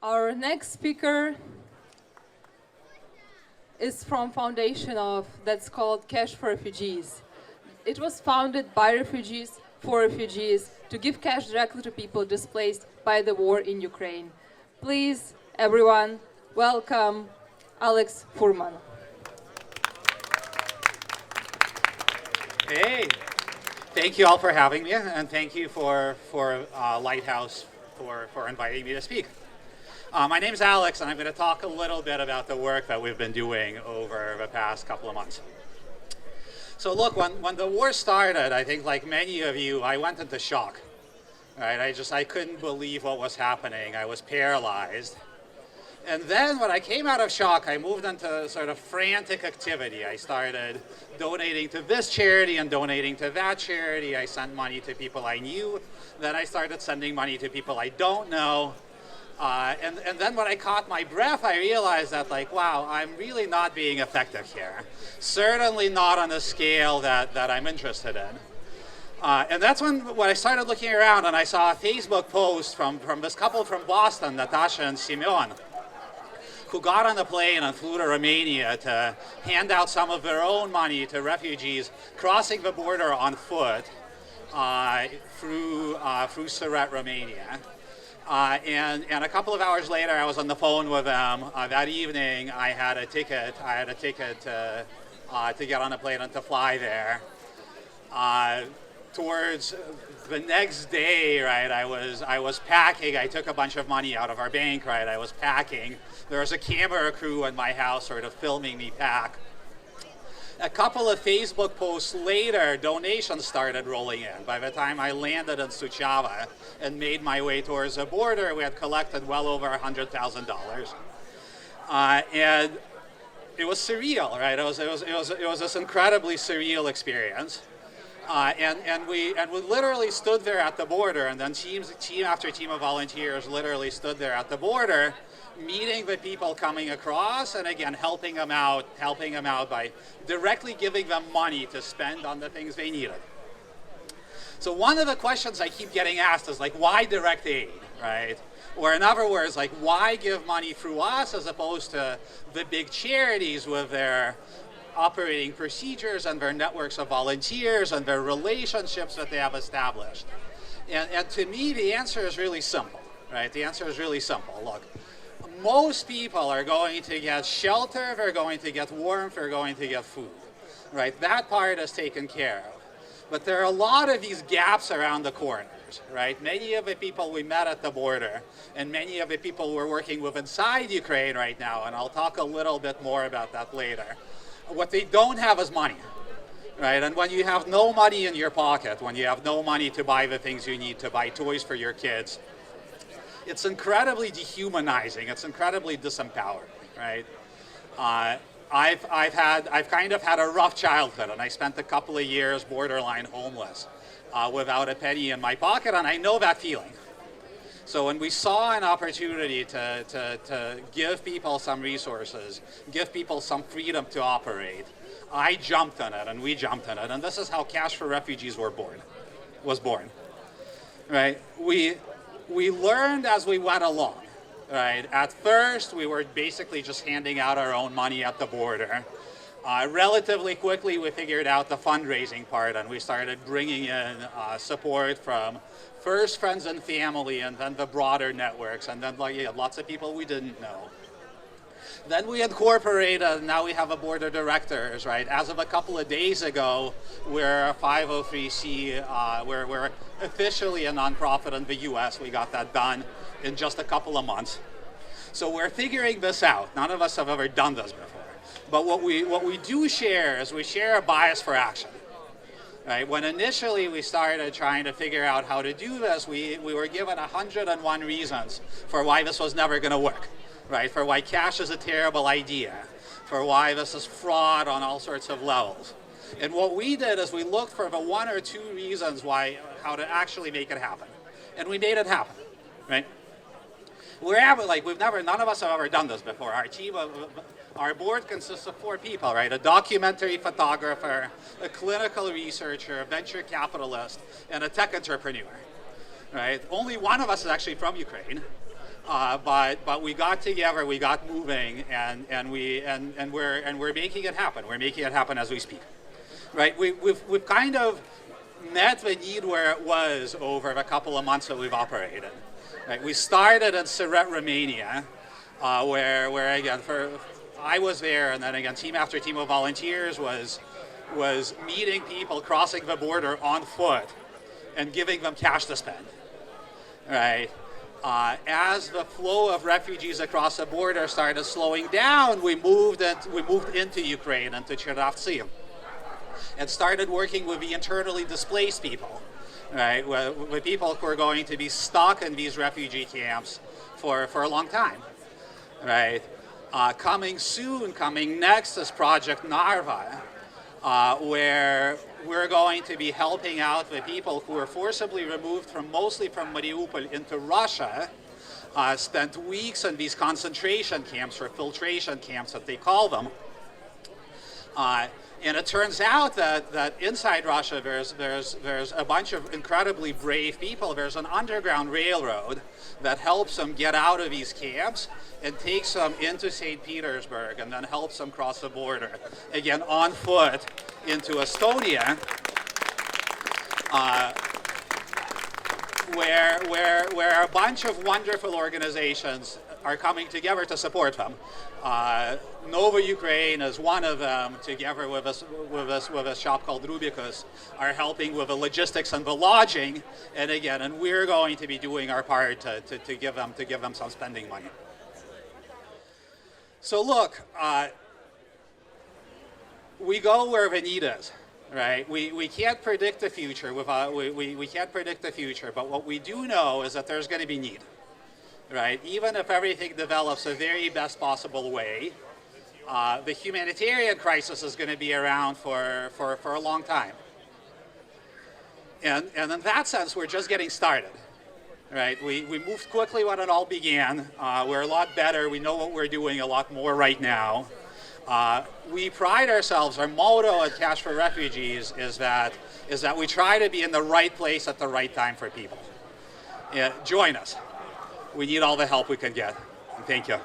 Our next speaker is from foundation that's called Cash for Refugees. It was founded by refugees for refugees to give cash directly to people displaced by the war in Ukraine. Please, everyone, welcome Alex Furman. Hey, thank you all for having me, and thank you for Lighthouse for inviting me to speak. My name's Alex, and I'm going to talk a little bit about the work that we've been doing over the past couple of months. So look, when the war started, I think like many of you, I went into shock. Right? I couldn't believe what was happening. I was paralyzed. And then when I came out of shock, I moved into sort of frantic activity. I started donating to this charity and donating to that charity. I sent money to people I knew. Then I started sending money to people I don't know. And then when I caught my breath, I realized that, like, wow, I'm really not being effective here. Certainly not on the scale that I'm interested in. And that's when I started looking around and I saw a Facebook post from this couple from Boston, Natasha and Simeon, who got on the plane and flew to Romania to hand out some of their own money to refugees crossing the border on foot through Siret, Romania. And a couple of hours later, I was on the phone with them. That evening, I had a ticket to get on a plane and to fly there. Towards the next day, right, I was packing. I took a bunch of money out of our bank, right. I was packing. There was a camera crew in my house sort of filming me pack. A couple of Facebook posts later, donations started rolling in. By the time I landed in Suceava and made my way towards the border, we had collected well over $100,000. And it was surreal, right? It was this incredibly surreal experience. And we literally stood there at the border, and then team after team of volunteers literally stood there at the border, meeting the people coming across, and again helping them out by directly giving them money to spend on the things they needed. So one of the questions I keep getting asked is like, why direct aid, right? Or in other words, like, why give money through us as opposed to the big charities with their operating procedures and their networks of volunteers and their relationships that they have established? And to me, the answer is really simple, right? The answer is really simple. Look, most people are going to get shelter, they're going to get warmth, they're going to get food, right? That part is taken care of. But there are a lot of these gaps around the corners, right? Many of the people we met at the border and many of the people we're working with inside Ukraine right now, and I'll talk a little bit more about that later, what they don't have is money, right? And when you have no money in your pocket, when you have no money to buy the things you need to buy toys for your kids, it's incredibly dehumanizing. It's incredibly disempowering, right? I've kind of had a rough childhood, and I spent a couple of years borderline homeless, without a penny in my pocket, and I know that feeling. So when we saw an opportunity to give people some resources, give people some freedom to operate, I jumped on it, and we jumped on it, and this is how Cash for Refugees was born, right? We learned as we went along, right? At first, we were basically just handing out our own money at the border. Relatively quickly, we figured out the fundraising part, and we started bringing in support from first friends and family, and then the broader networks, and then lots of people we didn't know. Then we incorporated, and now we have a board of directors, right? As of a couple of days ago, we're a 503c, we're officially a nonprofit in the US. We got that done in just a couple of months. So we're figuring this out. None of us have ever done this before. But what we do share is we share a bias for action, right? When initially we started trying to figure out how to do this, we were given 101 reasons for why this was never going to work. Right, for why cash is a terrible idea, for why this is fraud on all sorts of levels. And what we did is we looked for the one or two reasons how to actually make it happen. And we made it happen, right? None of us have ever done this before. Our board consists of 4 people, right? A documentary photographer, a clinical researcher, a venture capitalist, and a tech entrepreneur, right? Only one of us is actually from Ukraine. But we got together, we got moving, and we're making it happen. We're making it happen as we speak, right? We've kind of met the need where it was over the couple of months that we've operated. Right? We started in Siret, Romania, where again, I was there, and then again, team after team of volunteers was meeting people crossing the border on foot and giving them cash to spend, right? As the flow of refugees across the border started slowing down, we moved into Ukraine, into Chernovtsi, and started working with the internally displaced people, right? With people who are going to be stuck in these refugee camps for a long time, right? Coming next is Project Narva, where we're going to be helping out the people who were forcibly removed mostly from Mariupol into Russia, spent weeks in these concentration camps or filtration camps that they call them. And it turns out that inside Russia there's a bunch of incredibly brave people. There's an underground railroad that helps them get out of these camps and takes them into St. Petersburg and then helps them cross the border, again on foot into Estonia, where a bunch of wonderful organizations are coming together to support them. Nova Ukraine is one of them, together with a shop called Rubicus, are helping with the logistics and the lodging, and we're going to be doing our part to give them some spending money. So look, we go where the need is, right? We can't predict the future. We can't predict the future, but what we do know is that there's going to be need, right? Even if everything develops the very best possible way, the humanitarian crisis is going to be around for a long time. And in that sense, we're just getting started, right? We moved quickly when it all began. We're a lot better. We know what we're doing a lot more right now. We pride ourselves, our motto at Cash for Refugees is that we try to be in the right place at the right time for people. Join us. We need all the help we can get. And thank you.